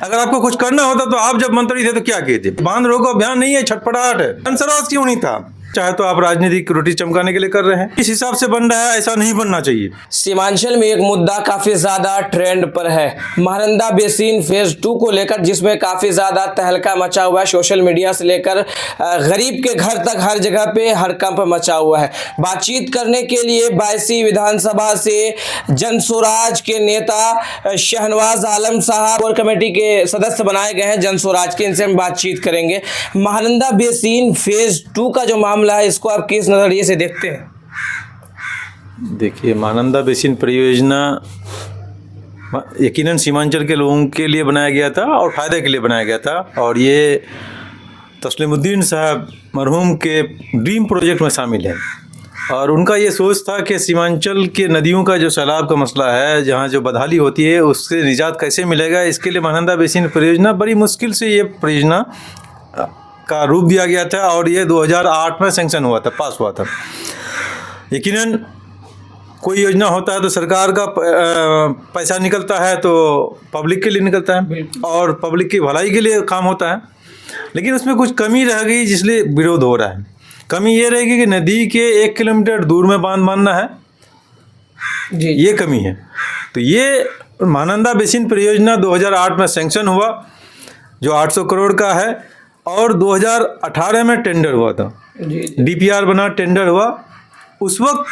अगर आपको कुछ करना होता तो आप जब मंत्री थे तो क्या किए थे? बांध रोको अभियान नहीं है, छटपटाहट है। धनसराज क्यों नहीं था? चाहे तो आप राजनीतिक रोटी चमकाने के लिए कर रहे हैं। इस हिसाब से बन रहा है, ऐसा नहीं बनना चाहिए। सीमांचल में एक मुद्दा काफी ज्यादा ट्रेंड पर है, महानंदा बेसिन फेज 2 को लेकर, जिसमें काफी ज्यादा तहलका मचा हुआ है। सोशल मीडिया से लेकर गरीब के घर तक हर जगह पे हड़कंप मचा हुआ है। बातचीत करने के लिए 22वीं विधानसभा से जनस्वराज के नेता शहनवाज आलम साहब और कमेटी के सदस्य बनाए गए हैं जनस्वराज के, इनसे हम बातचीत करेंगे। महानंदा बेसिन फेज 2 का जो मामला है, इसको आप किस नजरिए से देखते हैं? देखिए, महानंदा बेसिन परियोजना यकीनन सीमांचल के लोगों के लिए बनाया गया था और फ़ायदे के लिए बनाया गया था। और ये तस्लीमुद्दीन साहब मरहूम के ड्रीम प्रोजेक्ट में शामिल है। और उनका ये सोच था कि सीमांचल के नदियों का जो सैलाब का मसला है, जहाँ जो बदहाली होती है, उससे निजात कैसे मिलेगा, इसके लिए महानंदा बेसिन परियोजना, बड़ी मुश्किल से ये परियोजना का रूप दिया गया था। और ये 2008 में सेंक्शन हुआ था, पास हुआ था। यकीनन कोई योजना होता है तो सरकार का पैसा निकलता है तो पब्लिक के लिए निकलता है और पब्लिक की भलाई के लिए काम होता है। लेकिन उसमें कुछ कमी रह गई, जिसलिए विरोध हो रहा है। कमी ये रहेगी कि नदी के 1 किलोमीटर दूर में बांध बांधना है जी, ये कमी है। तो ये महानंदा बेसिन परियोजना 2008 में सेंक्शन हुआ, जो 800 करोड़ का है। और 2018 में टेंडर हुआ था, डीपीआर बना, टेंडर हुआ। उस वक्त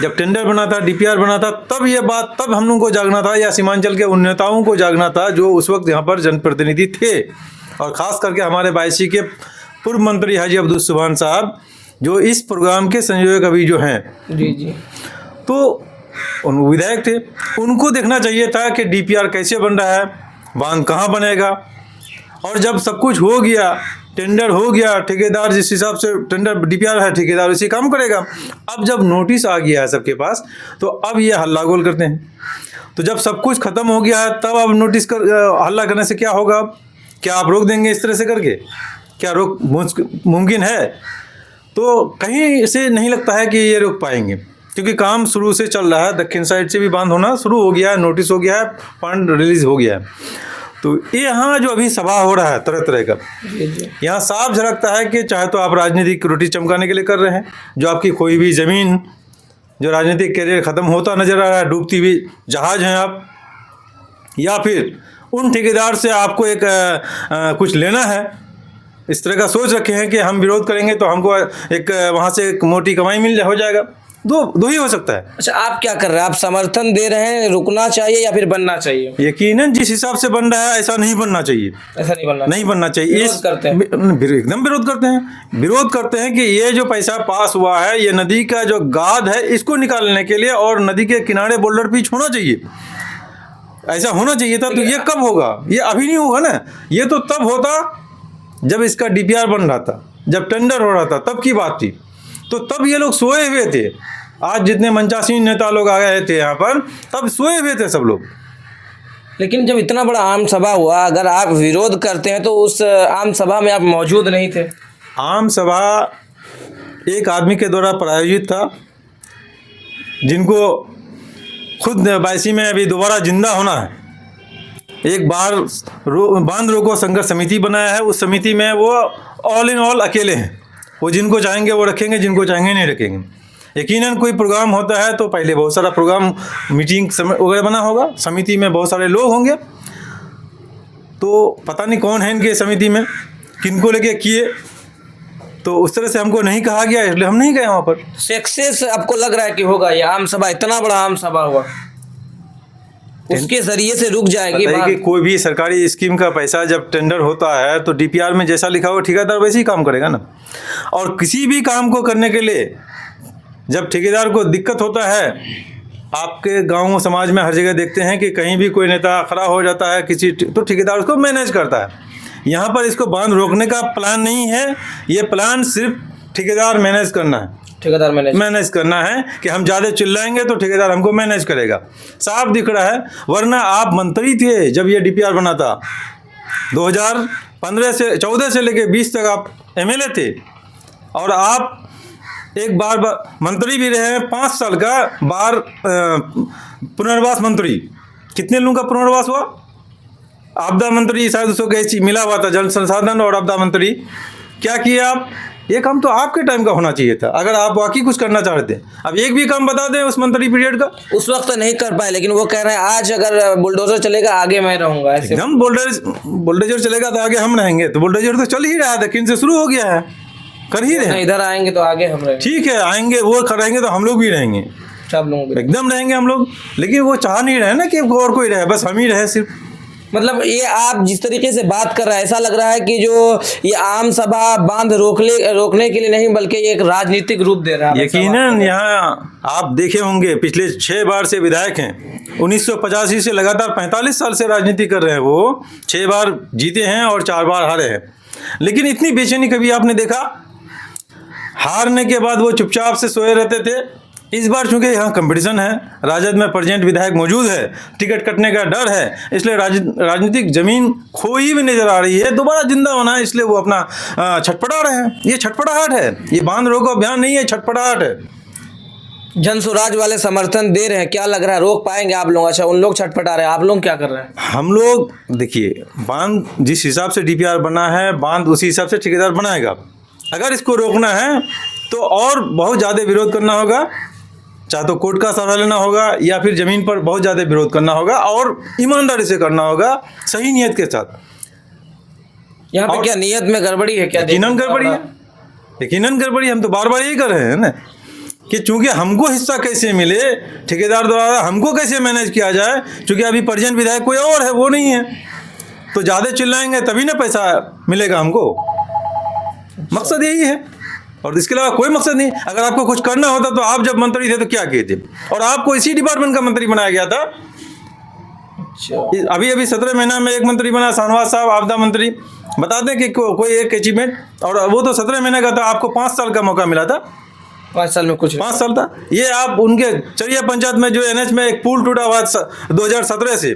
जब टेंडर बना था, डीपीआर बना था, तब हम लोगों को जागना था, या सीमांचल के उन नेताओं को जागना था जो उस वक्त यहाँ पर जनप्रतिनिधि थे। और ख़ास करके हमारे 22 के पूर्व मंत्री हाजी अब्दुल सुभान साहब, जो इस प्रोग्राम के संयोजक अभी जो हैं जी, तो उन विधायक थे, उनको देखना चाहिए था कि डीपीआर कैसे बन रहा है, बांध कहाँ बनेगा। और जब सब कुछ हो गया, टेंडर हो गया, ठेकेदार जिस हिसाब से टेंडर डीपीआर है, ठेकेदार उसी काम करेगा। अब जब नोटिस आ गया है सबके पास, तो अब ये हल्ला गोल करते हैं। तो जब सब कुछ खत्म हो गया है, तब अब नोटिस हल्ला करने से क्या होगा? क्या आप रोक देंगे इस तरह से करके? क्या रोक मुमकिन है? तो कहीं से नहीं लगता है कि ये रोक पाएंगे, क्योंकि काम शुरू से चल रहा है। दक्षिण साइड से भी बांध होना शुरू हो गया है, नोटिस हो गया है, फंड रिलीज हो गया है। तो ये यहाँ जो अभी सभा हो रहा है तरह तरह का, यहाँ साफ झलकता है कि चाहे तो आप राजनीतिक रोटी चमकाने के लिए कर रहे हैं, जो आपकी खोई हुई ज़मीन, जो राजनीतिक करियर ख़त्म होता नज़र आ रहा है, डूबती हुई जहाज़ हैं आप, या फिर उन ठेकेदार से आपको एक कुछ लेना है, इस तरह का सोच रखे हैं कि हम विरोध करेंगे तो हमको एक वहाँ से एक मोटी कमाई हो जाएगा। दो ही हो सकता है। अच्छा, आप क्या कर रहे हैं? आप समर्थन दे रहे हैं रुकना चाहिए या फिर बनना चाहिए? यकीनन जिस हिसाब से बन रहा है, ऐसा नहीं बनना चाहिए। ऐसा नहीं बनना चाहिए। विरोध करते हैं, एकदम विरोध करते हैं। विरोध करते हैं कि ये जो पैसा पास हुआ है, ये नदी का जो गाद है, इसको निकालने के लिए, और नदी के किनारे बोल्डर पिच होना चाहिए। ऐसा होना चाहिए था। तो ये कब होगा? ये अभी नहीं होगा ना। ये तो तब होता जब इसका डीपीआर बन रहा था, जब टेंडर हो रहा था, तब की बात थी। तो तब ये लोग सोए हुए थे। आज जितने मंचासीन नेता लोग आ गए थे यहाँ पर, तब सोए हुए थे सब लोग। लेकिन जब इतना बड़ा आम सभा हुआ, अगर आप विरोध करते हैं तो उस आम सभा में आप मौजूद नहीं थे। आम सभा एक आदमी के द्वारा प्रायोजित था, जिनको खुद 22 में अभी दोबारा जिंदा होना है। एक बार बांध रोको संघर्ष समिति बनाया है, उस समिति में वो ऑल इन ऑल अकेले हैं। वो जिनको चाहेंगे वो रखेंगे, जिनको चाहेंगे नहीं रखेंगे। यकीनन कोई प्रोग्राम होता है तो पहले बहुत सारा प्रोग्राम, मीटिंग वगैरह बना होगा, समिति में बहुत सारे लोग होंगे। तो पता नहीं कौन है इनके समिति में, किनको लेके किए, तो उस तरह से हमको नहीं कहा गया, इसलिए हम नहीं गए वहाँ पर। सक्सेस आपको लग रहा है कि होगा ये आम सभा? इतना बड़ा आम सभा हुआ, उसके जरिए से रुक जाएगी कि कोई भी सरकारी स्कीम का पैसा जब टेंडर होता है तो डीपीआर में जैसा लिखा हुआ ठेकेदार वैसे ही काम करेगा ना। और किसी भी काम को करने के लिए जब ठेकेदार को दिक्कत होता है, आपके गाँव समाज में हर जगह देखते हैं कि कहीं भी कोई नेता खड़ा हो जाता है किसी, तो ठेकेदार उसको मैनेज करता है। यहाँ पर इसको बांध रोकने का प्लान नहीं है, ये प्लान सिर्फ ठेकेदार मैनेज करना है। ठेकेदार मैनेज करना है कि हम ज़्यादा चिल्लाएंगे तो ठेकेदार हमको मैनेज करेगा। साफ दिख रहा है। वरना आप मंत्री थे जब ये डीपीआर बना था, 2014 से लेके 20 तक आप एमएलए थे, और आप एक बार मंत्री भी रहे हैं, 5 साल का बार पुनर्वास मंत्री। कितने लोगों का पुनर्वास हुआ? आपदा मंत्री शायद उसको कहीं मिला हुआ था, जल संसाधन और आपदा मंत्री। क्या किया आप? ये काम तो आपके टाइम का होना चाहिए था, अगर आप वाकई कुछ करना चाहते हैं। अब एक भी काम बता दें उस मंत्री पीरियड का। उस वक्त तो नहीं कर पाए, लेकिन वो कह रहे हैं आज अगर बुलडोजर चलेगा आगे मैं रहूंगा, ऐसे। एकदम बुलडोजर चलेगा तो आगे हम रहेंगे। तो बुलडोजर तो चल ही रहा था, किन से शुरू हो गया है, कर ही रहे हैं। इधर आएंगे तो आगे हम रहेंगे। ठीक है, आएंगे वो रहेंगे तो हम लोग भी रहेंगे, सब लोग एकदम रहेंगे हम लोग। लेकिन वो चाह नहीं रहे ना कि और कोई रहे, बस हम ही रहे सिर्फ। मतलब ये आप जिस तरीके से बात कर रहे हैं, ऐसा लग रहा है कि जो ये आम सभा बांध रोकने के लिए नहीं, बल्कि ये एक राजनीतिक रूप दे रहा है। यकीनन यहाँ आप देखे होंगे पिछले 6 बार से विधायक हैं। 1985 से लगातार 45 साल से राजनीति कर रहे हैं। वो 6 बार जीते हैं और 4 बार हारे हैं। लेकिन इतनी बेचैनी कभी आपने देखा? हारने के बाद वो चुपचाप से सोए रहते थे। इस बार चूंकि यहाँ कंपटीशन है, राजद में प्रेजेंट विधायक मौजूद है, टिकट कटने का डर है, इसलिए राजनीतिक जमीन खोई भी नजर आ रही है, दोबारा जिंदा होना है, इसलिए वो अपना छटपटा रहे हैं। ये छटपटाहट है, ये बांध रोको अभियान नहीं है, छटपटाहट है। जन स्वराज वाले समर्थन दे रहे हैं, क्या लग रहा है रोक पाएंगे आप लोग? अच्छा, उन लोग छटपटा रहे हैं, आप लोग क्या कर रहे हैं? हम लोग देखिए, बांध जिस हिसाब से डीपीआर बना है, बांध उसी हिसाब से ठेकेदार बनाएगा। अगर इसको रोकना है तो और बहुत ज़्यादा विरोध करना होगा, चाहे तो कोर्ट का सहारा लेना होगा या फिर ज़मीन पर बहुत ज़्यादा विरोध करना होगा और ईमानदारी से करना होगा, सही नियत के साथ। यहाँ पे क्या नियत में गड़बड़ी है? क्या यकीनन गड़बड़ी है, यकीनन गड़बड़ी। हम तो बार बार यही कर रहे हैं ना कि चूंकि हमको हिस्सा कैसे मिले, ठेकेदार द्वारा हमको कैसे मैनेज किया जाए, चूंकि अभी प्रेजेंट विधायक कोई और है, वो नहीं है, तो ज़्यादा चिल्लाएंगे तभी ना पैसा मिलेगा हमको। मकसद यही है और इसके अलावा कोई मकसद नहीं। अगर आपको कुछ करना होता तो आप जब मंत्री थे तो क्या किए थे? और आपको इसी डिपार्टमेंट का मंत्री बनाया गया था। अभी 17 महीना में एक मंत्री बना, शाहनवाज साहब आपदा मंत्री। बता दें कि कोई एक अचीवमेंट, और वो तो 17 महीने का था, आपको 5 साल का मौका मिला था। 5 साल में कुछ 5 साल था। ये आप उनके चरिया पंचायत में जो NH में एक पुल टूटा हुआ 2017 से,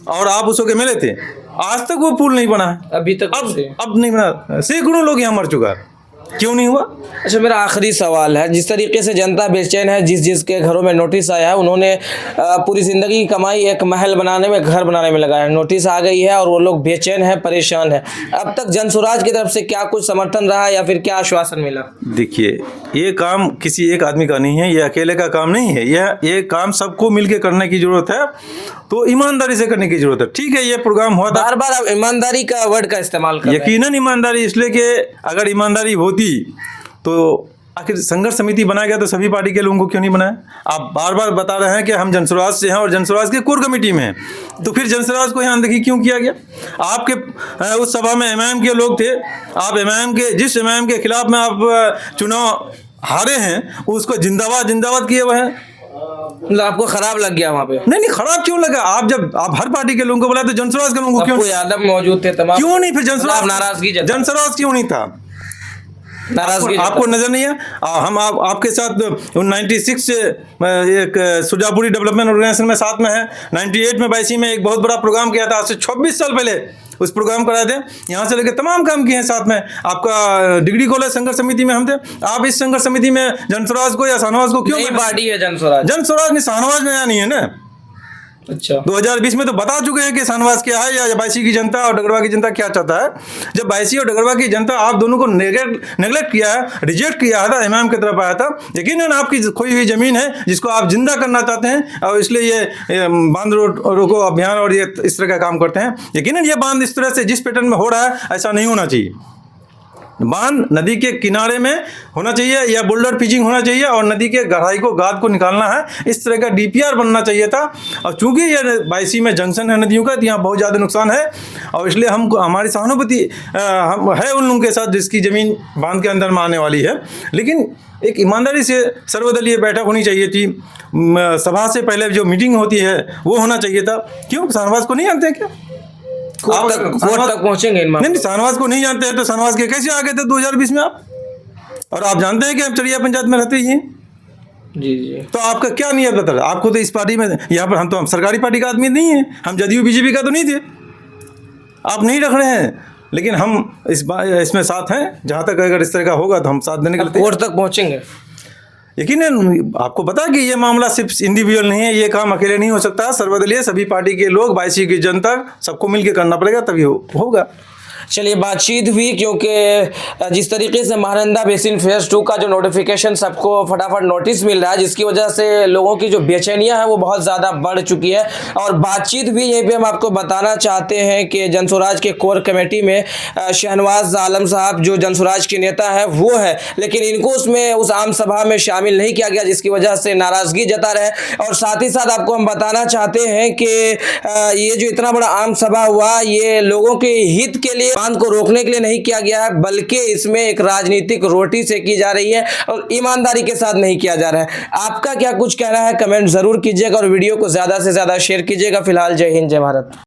और आप उसको मिले थे, आज तक वो पुल नहीं बना है अभी तक। अब नहीं बना। सैकड़ों लोग यहाँ मर चुका है, क्यों नहीं हुआ? अच्छा, मेरा आखिरी सवाल है, जिस तरीके से जनता बेचैन है, जिसके घरों में नोटिस आया है, उन्होंने पूरी जिंदगी की कमाई एक महल बनाने में, घर बनाने में लगाया है, नोटिस आ गई है और वो लोग बेचैन है, परेशान है। अब तक जन स्वराज की तरफ से क्या कुछ समर्थन रहा या फिर क्या आश्वासन मिला? देखिए, ये काम किसी एक आदमी का नहीं है, ये अकेले का काम नहीं है, ये काम सबको मिलकर करने की जरूरत है, तो ईमानदारी से करने की जरूरत है। ठीक है, ये प्रोग्राम हुआ था, बार बार आप ईमानदारी का वर्ड का इस्तेमाल कर रहे हैं। यकीनन ईमानदारी, इसलिए कि अगर ईमानदारी होती तो आखिर संघर्ष समिति बनाया गया तो सभी पार्टी के लोगों को क्यों नहीं बनाया? आप बार बार बता रहे हैं कि हम जनस्वराज से हैं और जनस्वराज के कोर कमेटी में हैं, तो फिर जनस्वराज को यहाँ अनदेखी क्यों किया गया? आपके उस सभा में MIM के लोग थे, आप MIM के, जिस MIM के खिलाफ में आप चुनाव हारे हैं, उसको जिंदाबाद जिंदाबाद किए हुए हैं। मतलब आपको खराब लग गया वहाँ पे? नहीं, खराब क्यों लगा? आप हर पार्टी के लोगों को बुलाते, जनस्वराज के लोगों को क्यों? यादव मौजूद थे तमाम, क्यों नहीं? फिर जनस्वराज नाराजगी, जनस्वराज क्यों नहीं था? नाराजगी आपको नजर नहीं है? हम आपके साथ 96 से एक सुजापुरी डेवलपमेंट ऑर्गेनाइजेशन में साथ में है, 98 में 82 में एक बहुत बड़ा प्रोग्राम किया था, आज से 26 साल पहले उस प्रोग्राम कराए थे, यहाँ से लेकर तमाम काम किए हैं साथ में। आपका डिग्री कॉलेज संघर्ष समिति में हम थे, आप इस संघर्ष समिति में जनस्वराज को या शाहनवाज को क्यों? नई पार्टी है जनस्वराज। जनस्वराज नहीं, शाहनवाज नया नहीं है ना। अच्छा, 2020 में तो बता चुके हैं कि शाहनवाज क्या है, या बायसी की जनता और डगरवा की जनता क्या चाहता है। जब बायसी और डगरवा की जनता आप दोनों को नेगलेक्ट किया है, रिजेक्ट किया था, MIM की तरफ आया था, यकीनन आपकी खोई हुई जमीन है जिसको आप जिंदा करना चाहते हैं, और इसलिए ये बांध रोको अभियान और ये इस तरह का काम करते हैं। यकीनन ये बांध इस तरह से जिस पैटर्न में हो रहा है, ऐसा नहीं होना चाहिए। बांध नदी के किनारे में होना चाहिए या बोल्डर पिचिंग होना चाहिए, और नदी के गहराई को, गाद को निकालना है, इस तरह का DPR बनना चाहिए था। और चूंकि ये 82 में जंक्शन है नदियों का, तो यहाँ बहुत ज़्यादा नुकसान है, और इसलिए हमारी सहानुभूति हम है उन लोगों के साथ जिसकी ज़मीन बांध के अंदर में आने वाली है। लेकिन एक ईमानदारी से सर्वदलीय बैठक होनी चाहिए थी, सभा से पहले जो मीटिंग होती है वो होना चाहिए था। क्यों? शाहनवाज को नहीं जानते हैं क्या? कोर्ट तक पहुंचेंगे? नहीं, शाहनवाज को नहीं जानते हैं तो शाहनवाज के कैसे आ गए थे 2020 में आप? और आप जानते हैं कि हम चरिया पंचायत में रहते ही हैं। जी। तो आपका क्या नियत बता रहा? आपको तो इस पार्टी में, यहाँ पर हम सरकारी पार्टी का आदमी नहीं है, हम जदयू BJP का तो नहीं थे, आप नहीं रख रहे हैं, लेकिन हम इसमें साथ हैं। जहाँ तक अगर इस तरह का होगा तो हम साथ देने के लिए। कोर्ट तक पहुंचेंगे? लेकिन आपको पता है कि ये मामला सिर्फ इंडिविजुअल नहीं है, ये काम अकेले नहीं हो सकता, सर्वदलीय सभी पार्टी के लोग 22 की जनता सबको मिलकर करना पड़ेगा, तभी होगा। चलिए, बातचीत हुई क्योंकि जिस तरीके से महानंदा बेसिन फेज 2 का जो नोटिफिकेशन सबको फटाफट नोटिस मिल रहा है, जिसकी वजह से लोगों की जो बेचैनियां है वो बहुत ज़्यादा बढ़ चुकी है। और बातचीत भी यहीं पे हम आपको बताना चाहते हैं कि जनसुराज के कोर कमेटी में शहनवाज आलम साहब जो जनसुराज के नेता है वो है, लेकिन इनको उसमें उस आम सभा में शामिल नहीं किया गया, जिसकी वजह से नाराज़गी जता रहे। और साथ ही साथ आपको हम बताना चाहते हैं कि ये जो इतना बड़ा आम सभा हुआ, ये लोगों के हित के लिए बांध को रोकने के लिए नहीं किया गया है, बल्कि इसमें एक राजनीतिक रोटी सेकी जा रही है और ईमानदारी के साथ नहीं किया जा रहा है। आपका क्या कुछ कहना है, कमेंट जरूर कीजिएगा और वीडियो को ज्यादा से ज्यादा शेयर कीजिएगा। फिलहाल जय हिंद, जय भारत।